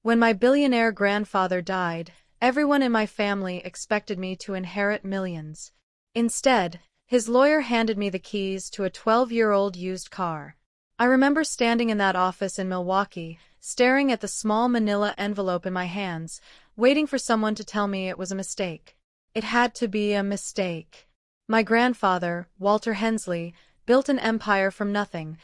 When my billionaire grandfather died, everyone in my family expected me to inherit millions. Instead, his lawyer handed me the keys to a 12-year-old used car. I remember standing in that office in Milwaukee, staring at the small manila envelope in my hands, waiting for someone to tell me it was a mistake. It had to be a mistake. My grandfather, Walter Hensley, built an empire from nothing.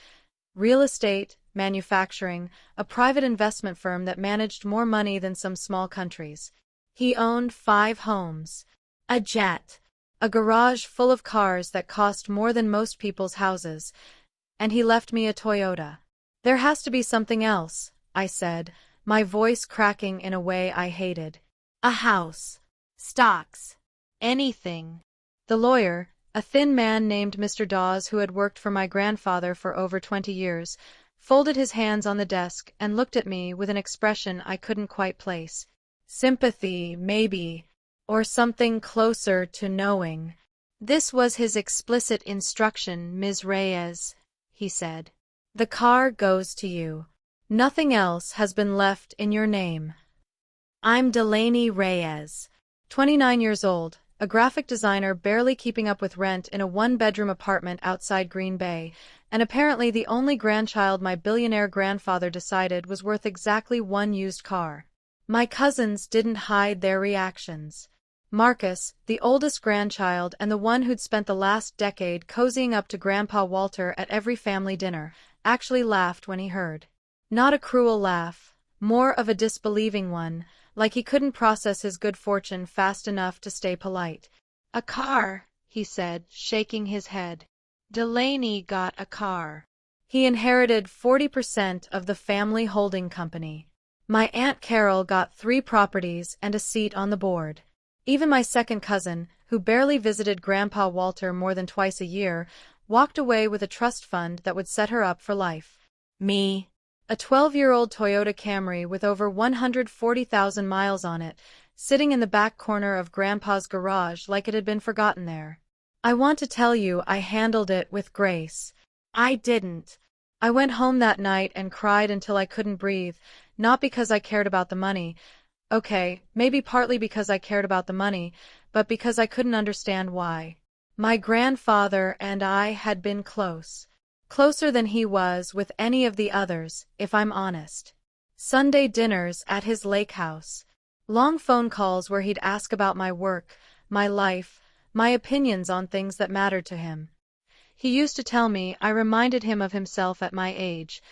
Real estate, manufacturing, a private investment firm that managed more money than some small countries. He owned 5 homes, a jet, a garage full of cars that cost more than most people's houses, and he left me a Toyota. There has to be something else, I said, my voice cracking in a way I hated. A house. Stocks. Anything. The lawyer, a thin man named Mr. Dawes who had worked for my grandfather for over 20 years, folded his hands on the desk and looked at me with an expression I couldn't quite place. Sympathy, maybe, or something closer to knowing. This was his explicit instruction, Ms. Reyes, he said. The car goes to you. Nothing else has been left in your name. I'm Delaney Reyes, 29 years old, a graphic designer barely keeping up with rent in a 1-bedroom apartment outside Green Bay, and apparently the only grandchild my billionaire grandfather decided was worth exactly 1 used car. My cousins didn't hide their reactions. Marcus, the oldest grandchild and the one who'd spent the last decade cozying up to Grandpa Walter at every family dinner, actually laughed when he heard. Not a cruel laugh, more of a disbelieving one, like he couldn't process his good fortune fast enough to stay polite. A car, he said, shaking his head. Delaney got a car. He inherited 40% of the family holding company. My Aunt Carol got 3 properties and a seat on the board. Even my second cousin, who barely visited Grandpa Walter more than twice a year, walked away with a trust fund that would set her up for life. Me. A 12-year-old Toyota Camry with over 140,000 miles on it, sitting in the back corner of Grandpa's garage like it had been forgotten there. I want to tell you I handled it with grace. I didn't. I went home that night and cried until I couldn't breathe, not because I cared about the money. Okay, maybe partly because I cared about the money, but because I couldn't understand why. My grandfather and I had been close. Closer than he was with any of the others, if I'm honest. Sunday dinners at his lake house. Long phone calls where he'd ask about my work, my life, my opinions on things that mattered to him. He used to tell me I reminded him of himself at my age.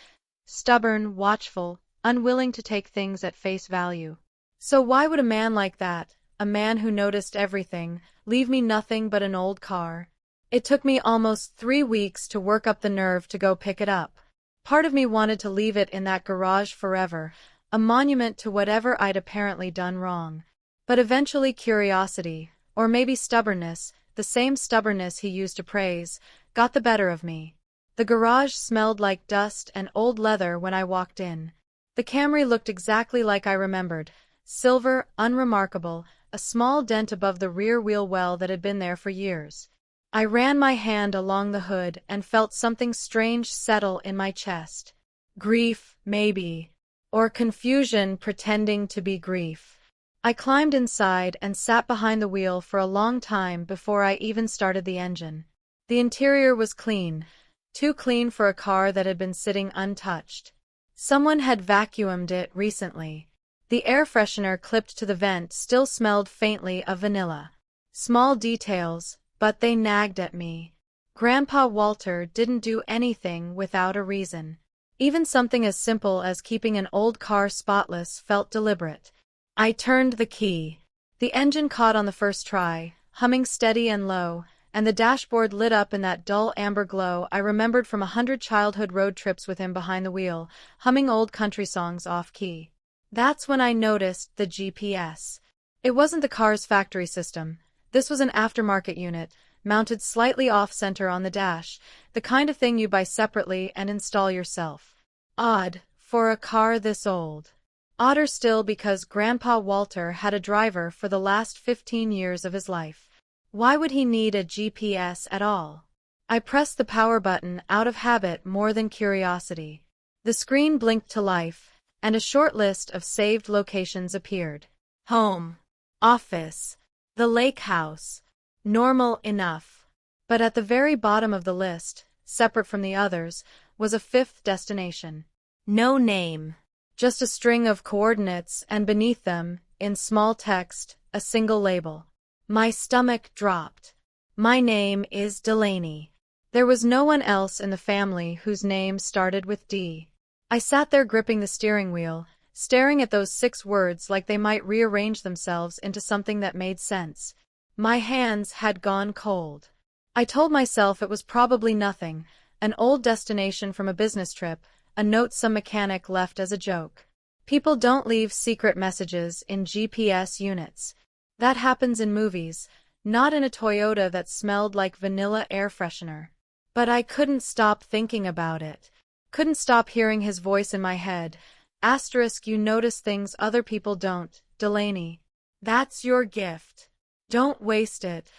Stubborn, watchful, unwilling to take things at face value. So why would a man like that, a man who noticed everything, leave me nothing but an old car? It took me almost 3 weeks to work up the nerve to go pick it up. Part of me wanted to leave it in that garage forever, a monument to whatever I'd apparently done wrong. But eventually curiosity, or maybe stubbornness, the same stubbornness he used to praise, got the better of me. The garage smelled like dust and old leather when I walked in. The Camry looked exactly like I remembered, silver, unremarkable, a small dent above the rear wheel well that had been there for years. I ran my hand along the hood and felt something strange settle in my chest. Grief, maybe. Or confusion pretending to be grief. I climbed inside and sat behind the wheel for a long time before I even started the engine. The interior was clean, too clean for a car that had been sitting untouched. Someone had vacuumed it recently. The air freshener clipped to the vent still smelled faintly of vanilla. Small details, but they nagged at me. Grandpa Walter didn't do anything without a reason. Even something as simple as keeping an old car spotless felt deliberate. I turned the key. The engine caught on the first try, humming steady and low, and the dashboard lit up in that dull amber glow I remembered from 100 childhood road trips with him behind the wheel, humming old country songs off-key. That's when I noticed the GPS. It wasn't the car's factory system. This was an aftermarket unit, mounted slightly off-center on the dash, the kind of thing you buy separately and install yourself. Odd, for a car this old. Odder still because Grandpa Walter had a driver for the last 15 years of his life. Why would he need a GPS at all? I pressed the power button out of habit more than curiosity. The screen blinked to life, and a short list of saved locations appeared. Home, office, the lake house. Normal enough. But at the very bottom of the list, separate from the others, was a fifth destination. No name. Just a string of coordinates, and beneath them, in small text, a single label. My stomach dropped. My name is Delaney. There was no one else in the family whose name started with D. I sat there gripping the steering wheel, staring at those 6 words like they might rearrange themselves into something that made sense. My hands had gone cold. I told myself it was probably nothing, an old destination from a business trip, a note some mechanic left as a joke. People don't leave secret messages in GPS units. That happens in movies, not in a Toyota that smelled like vanilla air freshener. But I couldn't stop thinking about it. Couldn't stop hearing his voice in my head. Asterisk, you notice things other people don't, Delaney. That's your gift. Don't waste it.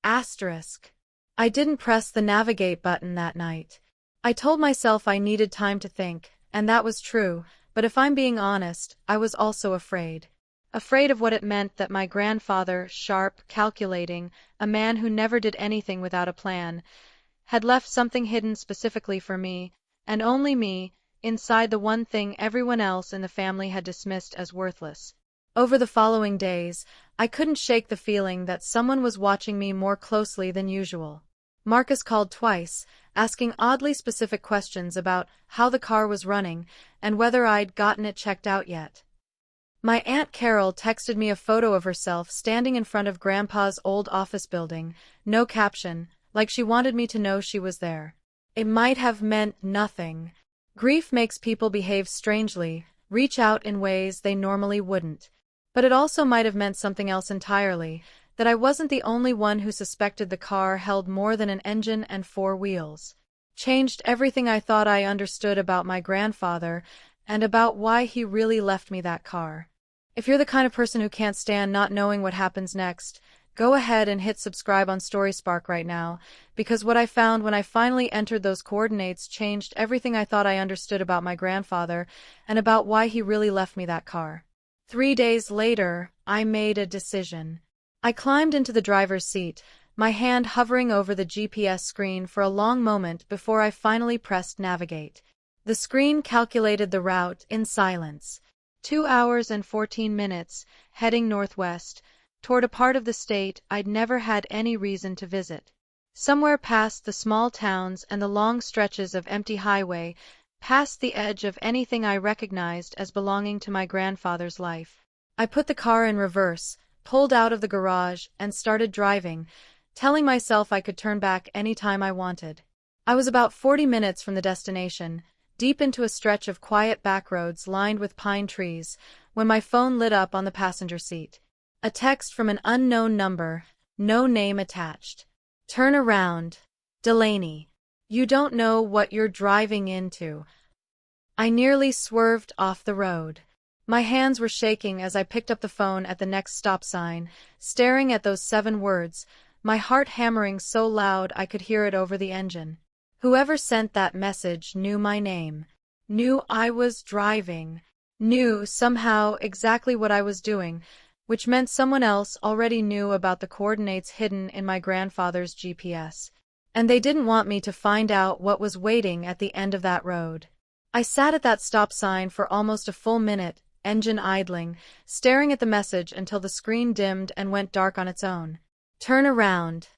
Asterisk. I didn't press the navigate button that night. I told myself I needed time to think, and that was true, but if I'm being honest, I was also afraid. Afraid of what it meant that my grandfather, sharp, calculating, a man who never did anything without a plan, had left something hidden specifically for me, and only me, inside the one thing everyone else in the family had dismissed as worthless. Over the following days, I couldn't shake the feeling that someone was watching me more closely than usual. Marcus called twice, asking oddly specific questions about how the car was running and whether I'd gotten it checked out yet. My Aunt Carol texted me a photo of herself standing in front of Grandpa's old office building, no caption, like she wanted me to know she was there. It might have meant nothing. Grief makes people behave strangely, reach out in ways they normally wouldn't. But it also might have meant something else entirely, that I wasn't the only one who suspected the car held more than an engine and 4 wheels. Changed everything I thought I understood about my grandfather, and about why he really left me that car. If you're the kind of person who can't stand not knowing what happens next, go ahead and hit subscribe on StorySpark right now, because what I found when I finally entered those coordinates changed everything I thought I understood about my grandfather, and about why he really left me that car. 3 days later, I made a decision. I climbed into the driver's seat, my hand hovering over the GPS screen for a long moment before I finally pressed navigate. The screen calculated the route in silence. 2 hours and 14 minutes, heading northwest, toward a part of the state I'd never had any reason to visit. Somewhere past the small towns and the long stretches of empty highway, past the edge of anything I recognized as belonging to my grandfather's life. I put the car in reverse, pulled out of the garage, and started driving, telling myself I could turn back any time I wanted. I was about 40 minutes from the destination, deep into a stretch of quiet backroads lined with pine trees, when my phone lit up on the passenger seat. A text from an unknown number, no name attached. Turn around, Delaney. You don't know what you're driving into. I nearly swerved off the road. My hands were shaking as I picked up the phone at the next stop sign, staring at those 7 words, my heart hammering so loud I could hear it over the engine. Whoever sent that message knew my name, knew I was driving, knew somehow exactly what I was doing, which meant someone else already knew about the coordinates hidden in my grandfather's GPS. And they didn't want me to find out what was waiting at the end of that road. I sat at that stop sign for almost a full minute, engine idling, staring at the message until the screen dimmed and went dark on its own. Turn around,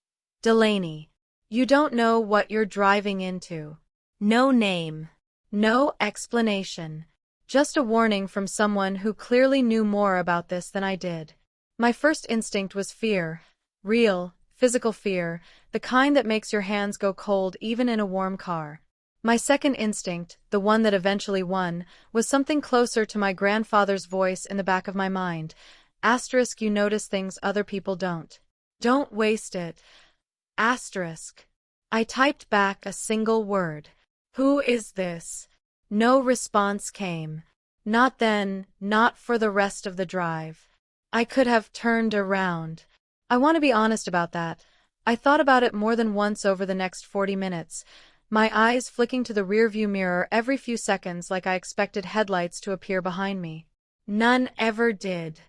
Delaney. You don't know what you're driving into. No name. No explanation. Just a warning from someone who clearly knew more about this than I did. My first instinct was fear. Real, physical fear, the kind that makes your hands go cold even in a warm car. My second instinct, the one that eventually won, was something closer to my grandfather's voice in the back of my mind. Asterisk, you notice things other people don't. Don't waste it. Asterisk. I typed back a single word. Who is this? No response came. Not then, not for the rest of the drive. I could have turned around. I want to be honest about that. I thought about it more than once over the next 40 minutes, my eyes flicking to the rearview mirror every few seconds like I expected headlights to appear behind me. None ever did.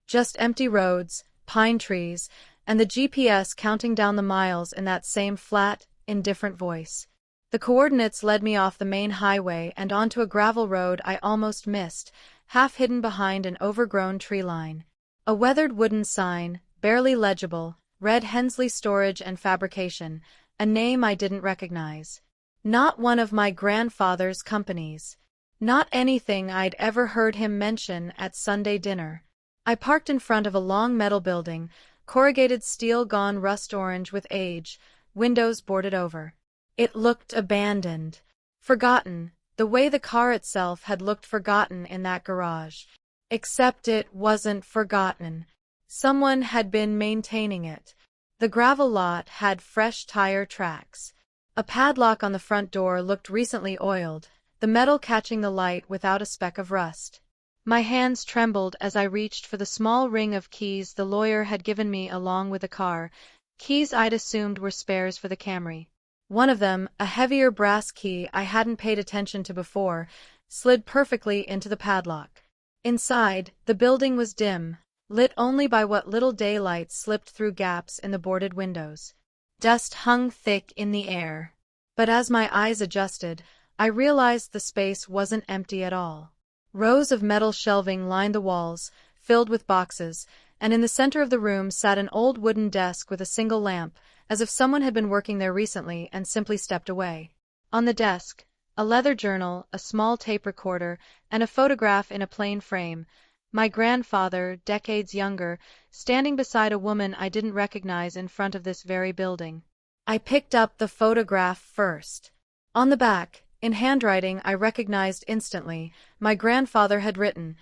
Just empty roads, pine trees, and the GPS counting down the miles in that same flat, indifferent voice. The coordinates led me off the main highway and onto a gravel road I almost missed, half hidden behind an overgrown tree line. A weathered wooden sign, barely legible, read Hensley Storage and Fabrication, a name I didn't recognize. Not one of my grandfather's companies. Not anything I'd ever heard him mention at Sunday dinner. I parked in front of a long metal building, corrugated steel gone rust orange with age, windows boarded over. It looked abandoned. Forgotten, the way the car itself had looked forgotten in that garage. Except it wasn't forgotten. Someone had been maintaining it. The gravel lot had fresh tire tracks. A padlock on the front door looked recently oiled, the metal catching the light without a speck of rust. My hands trembled as I reached for the small ring of keys the lawyer had given me along with the car, keys I'd assumed were spares for the Camry. One of them, a heavier brass key I hadn't paid attention to before, slid perfectly into the padlock. Inside, the building was dim, lit only by what little daylight slipped through gaps in the boarded windows. Dust hung thick in the air. But as my eyes adjusted, I realized the space wasn't empty at all. Rows of metal shelving lined the walls, filled with boxes, and in the center of the room sat an old wooden desk with a single lamp, as if someone had been working there recently and simply stepped away. On the desk, a leather journal, a small tape recorder, and a photograph in a plain frame. My grandfather, decades younger, standing beside a woman I didn't recognize in front of this very building. I picked up the photograph first. On the back, in handwriting I recognized instantly, my grandfather had written,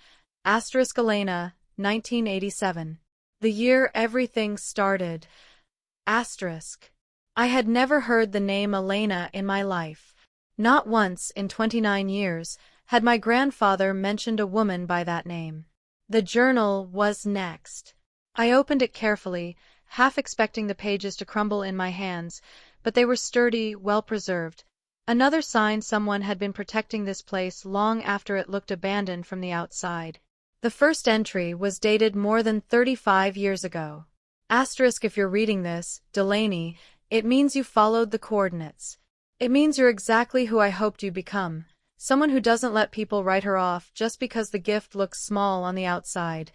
*Elena, 1987. The year everything started. I had never heard the name Elena in my life. Not once in 29 years had my grandfather mentioned a woman by that name. The journal was next. I opened it carefully, half expecting the pages to crumble in my hands, but they were sturdy, well-preserved. Another sign someone had been protecting this place long after it looked abandoned from the outside. The first entry was dated more than 35 years ago. If you're reading this, Delaney, it means you followed the coordinates. It means you're exactly who I hoped you'd become. Someone who doesn't let people write her off just because the gift looks small on the outside.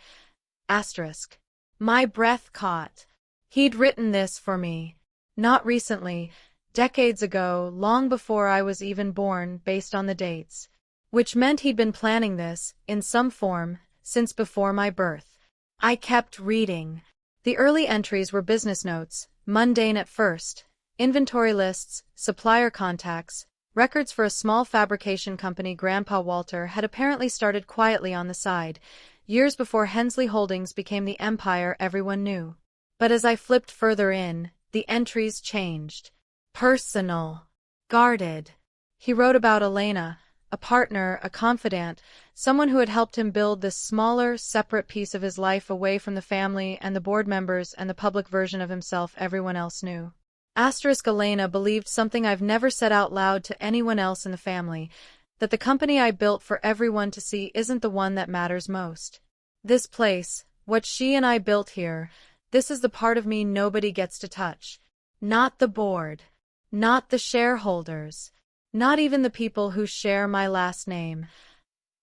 My breath caught. He'd written this for me. Not recently, decades ago, long before I was even born, based on the dates. Which meant he'd been planning this, in some form, since before my birth. I kept reading. The early entries were business notes, mundane at first, inventory lists, supplier contacts, records for a small fabrication company Grandpa Walter had apparently started quietly on the side, years before Hensley Holdings became the empire everyone knew. But as I flipped further in, the entries changed. Personal. Guarded. He wrote about Elena, a partner, a confidant, someone who had helped him build this smaller, separate piece of his life away from the family and the board members and the public version of himself everyone else knew. Elena believed something I've never said out loud to anyone else in the family, that the company I built for everyone to see isn't the one that matters most. This place, what she and I built here, this is the part of me nobody gets to touch. Not the board. Not the shareholders. Not even the people who share my last name.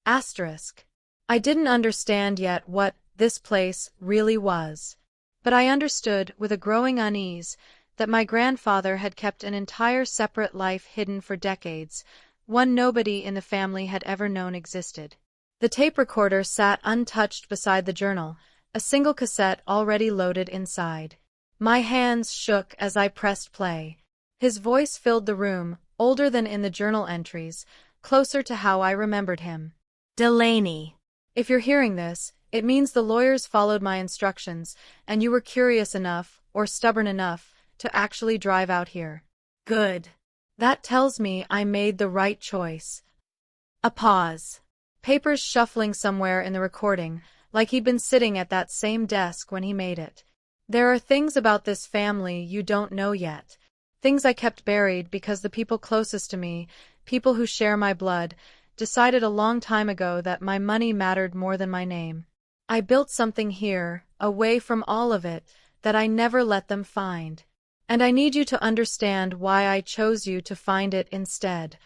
I didn't understand yet what this place really was. But I understood, with a growing unease, that my grandfather had kept an entire separate life hidden for decades, one nobody in the family had ever known existed. The tape recorder sat untouched beside the journal, a single cassette already loaded inside. My hands shook as I pressed play. His voice filled the room, older than in the journal entries, closer to how I remembered him. Delaney. If you're hearing this, it means the lawyers followed my instructions, and you were curious enough, or stubborn enough, to actually drive out here. Good. That tells me I made the right choice. A pause. Papers shuffling somewhere in the recording, like he'd been sitting at that same desk when he made it. There are things about this family you don't know yet. Things I kept buried because the people closest to me, people who share my blood, decided a long time ago that my money mattered more than my name. I built something here, away from all of it, that I never let them find. And I need you to understand why I chose you to find it instead.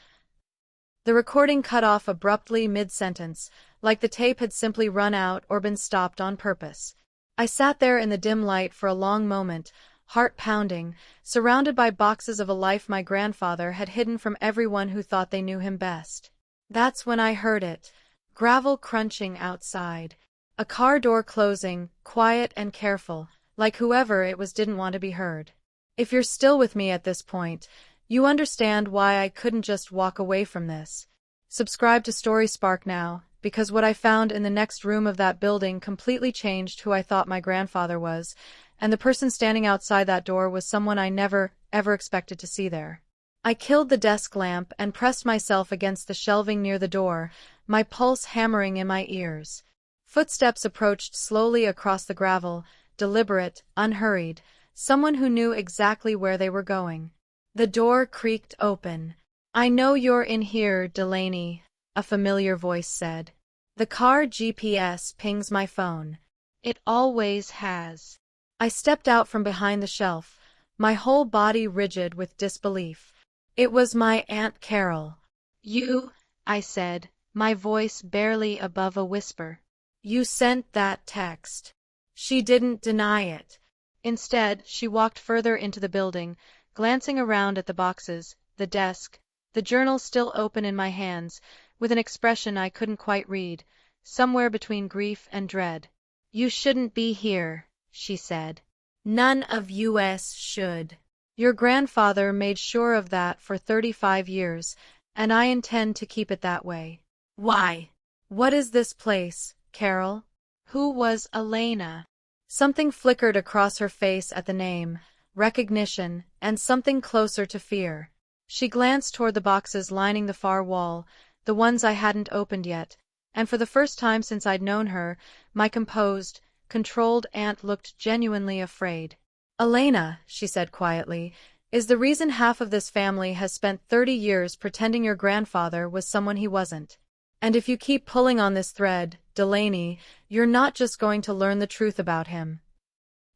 The recording cut off abruptly mid-sentence, like the tape had simply run out or been stopped on purpose. I sat there in the dim light for a long moment, heart pounding, surrounded by boxes of a life my grandfather had hidden from everyone who thought they knew him best. That's when I heard it. Gravel crunching outside. A car door closing, quiet and careful, like whoever it was didn't want to be heard. If you're still with me at this point, you understand why I couldn't just walk away from this. Subscribe to Story Spark now, because what I found in the next room of that building completely changed who I thought my grandfather was, and the person standing outside that door was someone I never, ever expected to see there. I killed the desk lamp and pressed myself against the shelving near the door, my pulse hammering in my ears. Footsteps approached slowly across the gravel, deliberate, unhurried, someone who knew exactly where they were going. The door creaked open. "I know you're in here, Delaney," a familiar voice said. "The car GPS pings my phone. It always has." I stepped out from behind the shelf, my whole body rigid with disbelief. It was my Aunt Carol. "You," I said, my voice barely above a whisper. "You sent that text." She didn't deny it. Instead, she walked further into the building, glancing around at the boxes, the desk, the journal still open in my hands, with an expression I couldn't quite read, somewhere between grief and dread. "You shouldn't be here," she said. "None of us should. Your grandfather made sure of that for 35 years, and I intend to keep it that way." "Why? What is this place, Carol? Who was Elena?" Something flickered across her face at the name, recognition, and something closer to fear. She glanced toward the boxes lining the far wall, the ones I hadn't opened yet, and for the first time since I'd known her, my composed, controlled aunt looked genuinely afraid. "Elena," she said quietly, "is the reason half of this family has spent 30 years pretending your grandfather was someone he wasn't. And if you keep pulling on this thread, Delaney, you're not just going to learn the truth about him."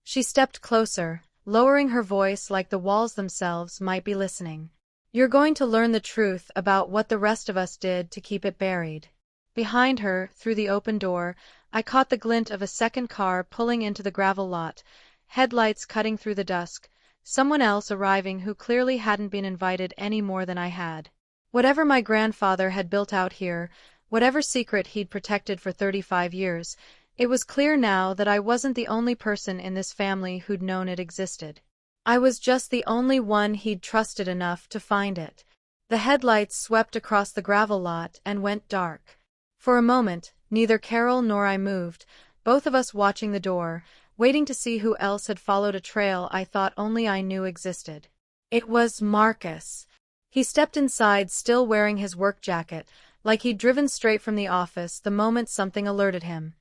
She stepped closer, lowering her voice like the walls themselves might be listening. "You're going to learn the truth about what the rest of us did to keep it buried." Behind her, through the open door, I caught the glint of a second car pulling into the gravel lot, headlights cutting through the dusk, someone else arriving who clearly hadn't been invited any more than I had. Whatever my grandfather had built out here, whatever secret he'd protected for 35 years, it was clear now that I wasn't the only person in this family who'd known it existed. I was just the only one he'd trusted enough to find it. The headlights swept across the gravel lot and went dark. For a moment, neither Carol nor I moved, both of us watching the door, waiting to see who else had followed a trail I thought only I knew existed. It was Marcus. He stepped inside still wearing his work jacket, like he'd driven straight from the office the moment something alerted him.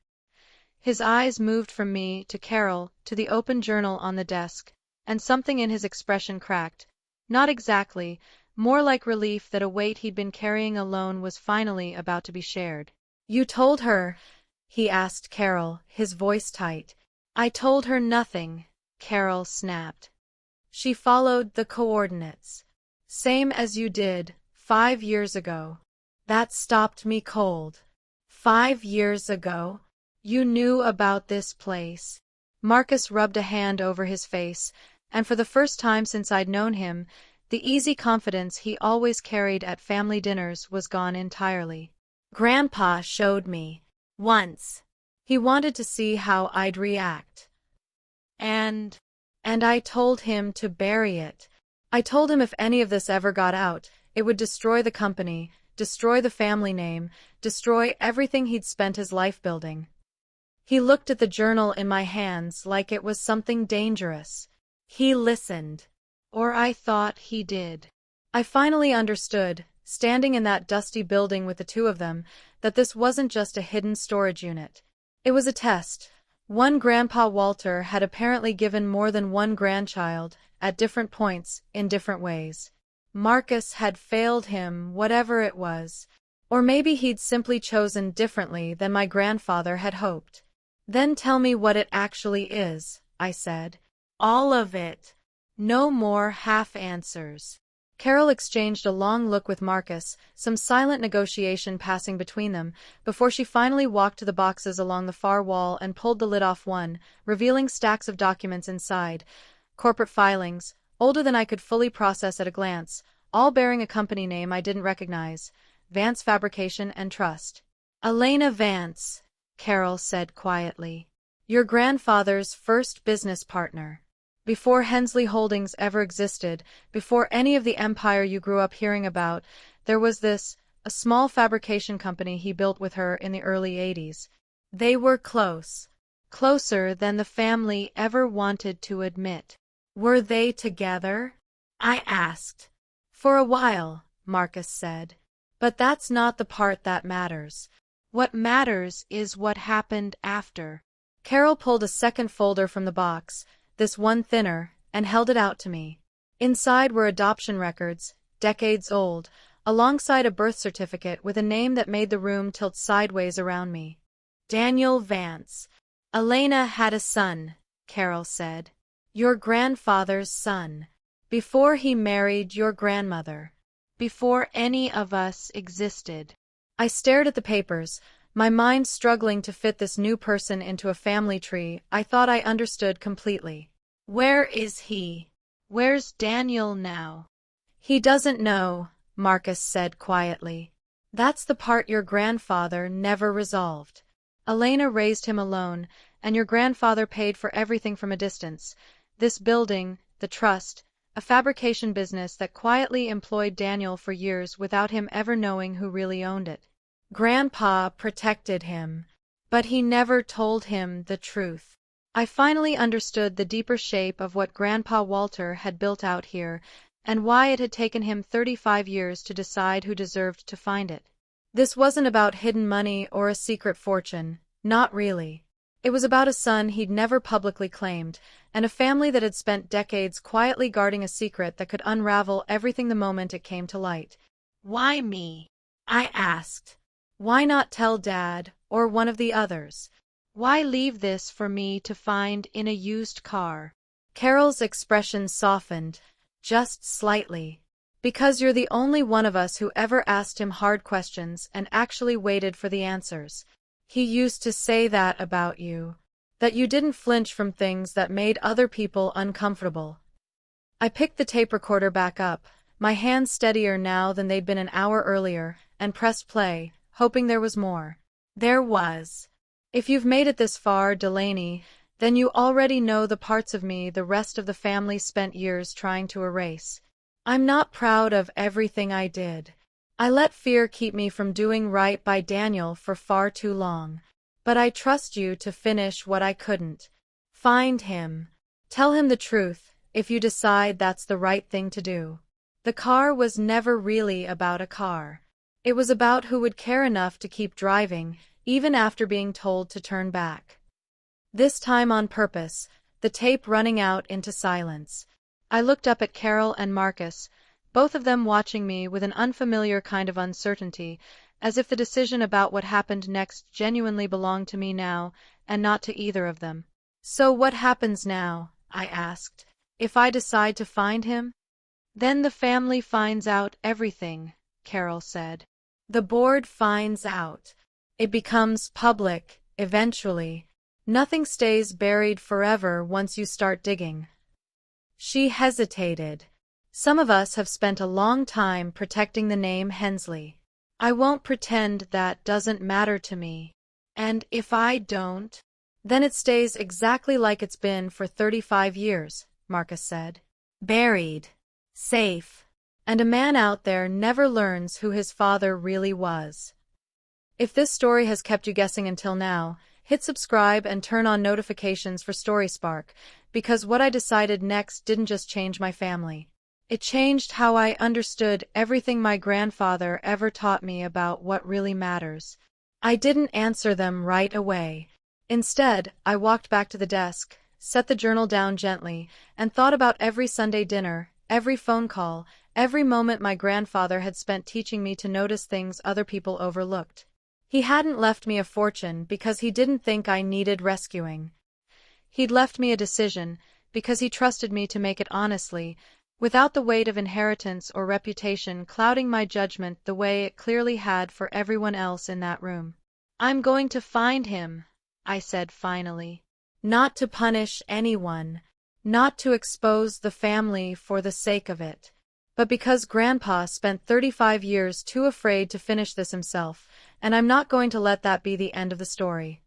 His eyes moved from me to Carol to the open journal on the desk, and something in his expression cracked. Not exactly, more like relief that a weight he'd been carrying alone was finally about to be shared. "You told her?" he asked Carol, his voice tight. "I told her nothing," Carol snapped. "She followed the coordinates. Same as you did, 5 years ago. That stopped me cold." "5 years ago? You knew about this place?" Marcus rubbed a hand over his face, and for the first time since I'd known him, the easy confidence he always carried at family dinners was gone entirely. "Grandpa showed me. Once. He wanted to see how I'd react. And I told him to bury it. I told him if any of this ever got out, it would destroy the company, destroy the family name, destroy everything he'd spent his life building." He looked at the journal in my hands like it was something dangerous. He listened. Or I thought he did. I finally understood, standing in that dusty building with the two of them, that this wasn't just a hidden storage unit. It was a test. One Grandpa Walter had apparently given more than one grandchild, at different points, in different ways. Marcus had failed him, whatever it was. Or maybe he'd simply chosen differently than my grandfather had hoped. Then tell me what it actually is, I said. All of it. No more half answers. Carol exchanged a long look with Marcus, some silent negotiation passing between them, before she finally walked to the boxes along the far wall and pulled the lid off one, revealing stacks of documents inside. Corporate filings, older than I could fully process at a glance, all bearing a company name I didn't recognize. Vance Fabrication and Trust. Elena Vance, Carol said quietly. Your grandfather's first business partner. Before Hensley Holdings ever existed, before any of the empire you grew up hearing about, there was this, a small fabrication company he built with her in the early 80s. They were close. Closer than the family ever wanted to admit. Were they together? I asked. For a while, Marcus said. But that's not the part that matters. What matters is what happened after. Carol pulled a second folder from the box, this one thinner, and held it out to me. Inside were adoption records, decades old, alongside a birth certificate with a name that made the room tilt sideways around me. Daniel Vance. Elena had a son, Carol said. Your grandfather's son. Before he married your grandmother. Before any of us existed. I stared at the papers, my mind struggling to fit this new person into a family tree I thought I understood completely. Where is he? Where's Daniel now? He doesn't know, Marcus said quietly. That's the part your grandfather never resolved. Elena raised him alone, and your grandfather paid for everything from a distance. This building, the trust, a fabrication business that quietly employed Daniel for years without him ever knowing who really owned it. Grandpa protected him, but he never told him the truth. I finally understood the deeper shape of what Grandpa Walter had built out here, and why it had taken him 35 years to decide who deserved to find it. This wasn't about hidden money or a secret fortune, not really. It was about a son he'd never publicly claimed, and a family that had spent decades quietly guarding a secret that could unravel everything the moment it came to light. Why me? I asked. Why not tell Dad, or one of the others? Why leave this for me to find in a used car? Carol's expression softened, just slightly. Because you're the only one of us who ever asked him hard questions and actually waited for the answers. He used to say that about you. That you didn't flinch from things that made other people uncomfortable. I picked the tape recorder back up, my hands steadier now than they'd been an hour earlier, and pressed play, hoping there was more. There was. If you've made it this far, Delaney, then you already know the parts of me the rest of the family spent years trying to erase. I'm not proud of everything I did. I let fear keep me from doing right by Daniel for far too long. But I trust you to finish what I couldn't. Find him. Tell him the truth, if you decide that's the right thing to do. The car was never really about a car. It was about who would care enough to keep driving, even after being told to turn back. This time on purpose, the tape running out into silence. I looked up at Carol and Marcus, both of them watching me with an unfamiliar kind of uncertainty, as if the decision about what happened next genuinely belonged to me now, and not to either of them. So what happens now? I asked. If I decide to find him? Then the family finds out everything, Carol said. The board finds out. It becomes public, eventually. Nothing stays buried forever once you start digging. She hesitated. Some of us have spent a long time protecting the name Hensley. I won't pretend that doesn't matter to me. And if I don't, then it stays exactly like it's been for 35 years, Marcus said. Buried. Safe. And a man out there never learns who his father really was. If this story has kept you guessing until now, hit subscribe and turn on notifications for Story Spark, because what I decided next didn't just change my family. It changed how I understood everything my grandfather ever taught me about what really matters. I didn't answer them right away. Instead, I walked back to the desk, set the journal down gently, and thought about every Sunday dinner, every phone call, every moment my grandfather had spent teaching me to notice things other people overlooked. He hadn't left me a fortune because he didn't think I needed rescuing. He'd left me a decision because he trusted me to make it honestly, without the weight of inheritance or reputation clouding my judgment the way it clearly had for everyone else in that room. "I'm going to find him," I said finally. Not to punish anyone, not to expose the family for the sake of it, but because Grandpa spent 35 years too afraid to finish this himself, and I'm not going to let that be the end of the story.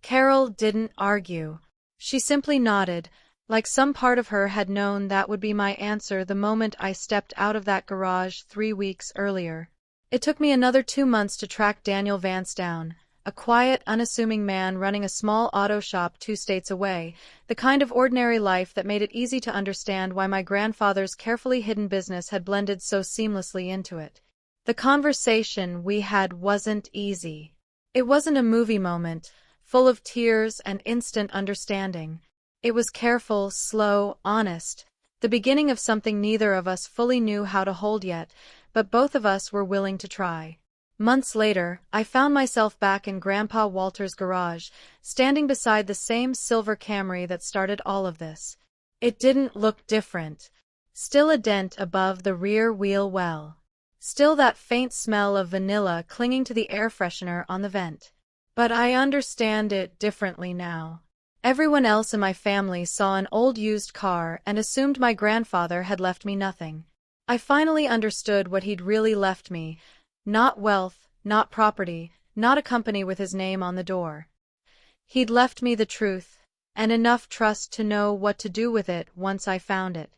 Carol didn't argue. She simply nodded, like some part of her had known that would be my answer the moment I stepped out of that garage 3 weeks earlier. It took me another 2 months to track Daniel Vance down, a quiet, unassuming man running a small auto shop 2 states away, the kind of ordinary life that made it easy to understand why my grandfather's carefully hidden business had blended so seamlessly into it. The conversation we had wasn't easy. It wasn't a movie moment, full of tears and instant understanding. It was careful, slow, honest, the beginning of something neither of us fully knew how to hold yet, but both of us were willing to try. Months later, I found myself back in Grandpa Walter's garage, standing beside the same silver Camry that started all of this. It didn't look different. Still a dent above the rear wheel well. Still that faint smell of vanilla clinging to the air freshener on the vent. But I understand it differently now. Everyone else in my family saw an old used car and assumed my grandfather had left me nothing. I finally understood what he'd really left me. Not wealth, not property, not a company with his name on the door. He'd left me the truth, and enough trust to know what to do with it once I found it.